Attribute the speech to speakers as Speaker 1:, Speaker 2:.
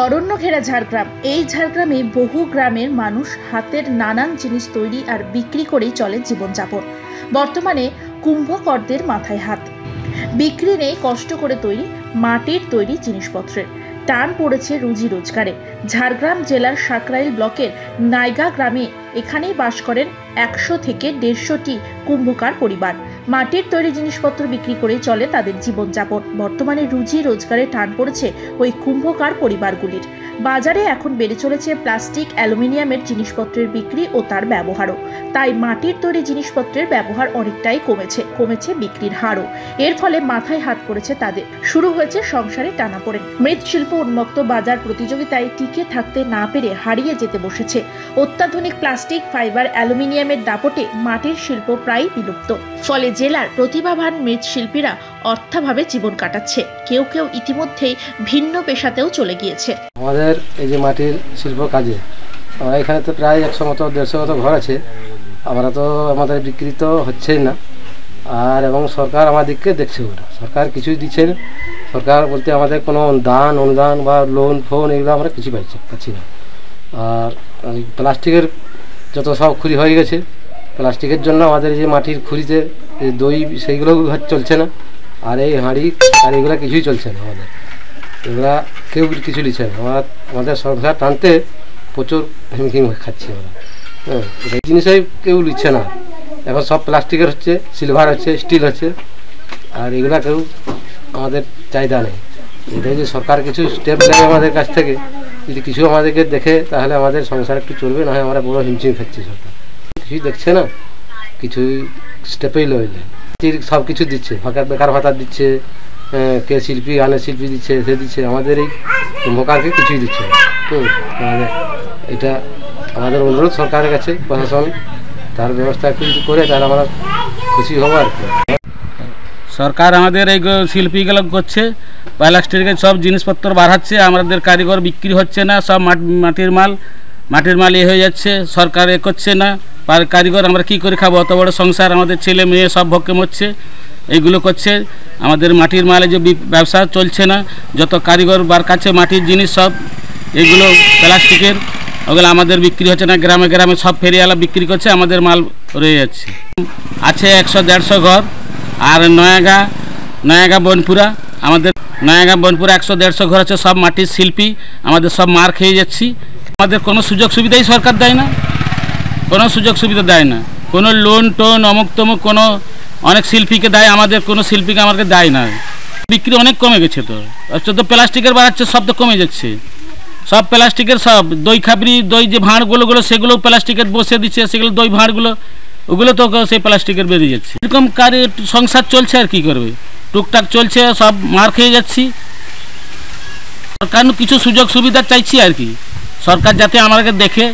Speaker 1: অরণ্য ঘেরা ঝাড়গ্রাম। এই ঝাড়গ্রামে বহু গ্রামের মানুষ হাতের নানান জিনিস তৈরি আর বিক্রি করেই চলে জীবনযাপন। বর্তমানে কুম্ভকরদের মাথায় হাত। বিক্রি নেই কষ্ট করে তৈরি মাটির তৈরি জিনিসপত্রের, টান পড়েছে রুজি রোজগারে। ঝাড়গ্রাম জেলার সাকরাইল ব্লকের নাইগা গ্রামে এখানেই বাস করেন 100 থেকে 150টি কুম্ভকার পরিবার। মাটির তৈরি জিনিসপত্র বিক্রি করে চলে তাদের জীবনযাপন। বর্তমানে রুজি রোজগারে টান পড়েছে ওই কুম্ভকার পরিবারগুলির। বাজারে এখন বেড়ে চলেছে প্লাস্টিক, অ্যালুমিনিয়ামের জিনিসপত্রের বিক্রি ও তার ব্যবহারও। তাই মাটির তৈরি জিনিসপত্রের ব্যবহার অনেকটাই কমেছে বিক্রির হারও। এর ফলে মাথায় হাত পড়েছে তাদের। শুরু হয়েছে সংসারে টানাপোড়েন। মৃৎশিল্প উন্মুক্ত বাজার প্রতিযোগিতায় টিকে থাকতে না পেরে হারিয়ে যেতে বসেছে। অত্যাধুনিক প্লাস্টিক, ফাইবার, অ্যালুমিনিয়ামের দাপটে মাটির শিল্প প্রায় বিলুপ্ত। ফলে জেলার প্রতিভাবান মৃৎশিল্পীরা অর্থাভাবে জীবন কাটাচ্ছে। কেউ কেউ ইতিমধ্যেই ভিন্ন পেশাতেও চলে গিয়েছে।
Speaker 2: আমাদের এই যে মাটির শিল্প কাজে আমরা এখানে তো প্রায় 100 মতো 150 মতো ঘর আছে। আমরা তো আমাদের বিক্রি তো হচ্ছেই না, আর এবং সরকার আমাদেরকে দেখছে ওটা, সরকার কিছুই দিচ্ছে না। সরকার বলতে আমাদের কোনো দান অনুদান বা লোন ফোন এগুলো আমরা কিছু পাচ্ছি না। আর প্লাস্টিকের যত সব খুরি হয়ে গেছে, প্লাস্টিকের জন্য আমাদের যে মাটির খুরিতে দই সেইগুলো চলছে না, আর এই হাঁড়ি আর এগুলো কিছুই চলছে না। আমাদের এগুলা কেউ কিছু নিচ্ছে না। আমাদের সংসার টানতে প্রচুর হিমহিম খাচ্ছি আমরা। এই জিনিসই কেউ নিচ্ছে না। এখন সব প্লাস্টিকের হচ্ছে, সিলভার হচ্ছে, স্টিল হচ্ছে, আর এগুলা কেউ আমাদের চাহিদা নেই। এটাই যে সরকার কিছু স্টেপ নেয় আমাদের কাছ থেকে, যদি কিছু আমাদেরকে দেখে তাহলে আমাদের সংসার একটু চলবে, না হয় আমরা বড় হিমশিম খাচ্ছি। সরকার কিছুই দেখছে না, কিছুই স্টেপেই লইলে সব কিছু দিচ্ছে, বেকার ভাতা দিচ্ছে, কে শিল্পী গানের শিল্পী দিচ্ছে, সে দিচ্ছে, আমাদের এই কুম্ভকারকে কিছুই দিচ্ছে না। আমাদের এটা আমাদের অনুরোধ সরকারের কাছে, প্রশাসন তার ব্যবস্থা একটু যদি করে তাহলে আমরা খুশি হবো। আর কি
Speaker 3: সরকার আমাদের এই শিল্পীগুলো করছে, প্লাস্টিকের সব জিনিসপত্র বাড়াচ্ছে, আমাদের কারিগর বিক্রি হচ্ছে না, সব মাটির মাল হয়ে যাচ্ছে, সরকার করছে না। কারিগর আমরা কী করে খাবো? অত বড় সংসার, আমাদের ছেলে মেয়ে সব ভক্কে মরছে, এইগুলো করছে। আমাদের মাটির মালে যে ব্যবসা চলছে না, যত কারিগর বার কাছে মাটির জিনিস সব এগুলো প্লাস্টিকের, ওগুলো আমাদের বিক্রি হচ্ছে না। গ্রামে গ্রামে সব ফেরিওয়ালা বিক্রি করছে, আমাদের মাল রয়ে যাচ্ছে। আছে 100-150 ঘর। আর নয়াগা বনপুরা, আমাদের নয়াগা বনপুরা 100-150 ঘর আছে, সব মাটির শিল্পী। আমাদের সব মার খেয়ে যাচ্ছি। আমাদের কোনো সুযোগ সুবিধাই সরকার দেয় না, কোনো সুযোগ সুবিধা দেয় না, কোনো লোন টোন অমুক তমুক কোনো অনেক শিল্পীকে দেয়, আমাদের কোনো শিল্পীকে আমাকে দেয় না। বিক্রি অনেক কমে গেছে। তো প্লাস্টিকের বাড়াচ্ছে, সব তো কমে যাচ্ছে। সব প্লাস্টিকের, সব দই খাবরি, দই যে ভাঁড়গুলো সেগুলো প্লাস্টিকের বসে দিচ্ছে, সেগুলো দই ভাঁড়গুলো ওগুলো তো সেই প্লাস্টিকের বেরিয়ে যাচ্ছে। এরকম কারে সংসার চলছে, আর কি করবে, টুকটাক চলছে, সব মার খেয়ে যাচ্ছি। সরকার কিছু সুযোগ সুবিধা চাইছি আর কি, সরকার যাতে আমাদেরকে দেখে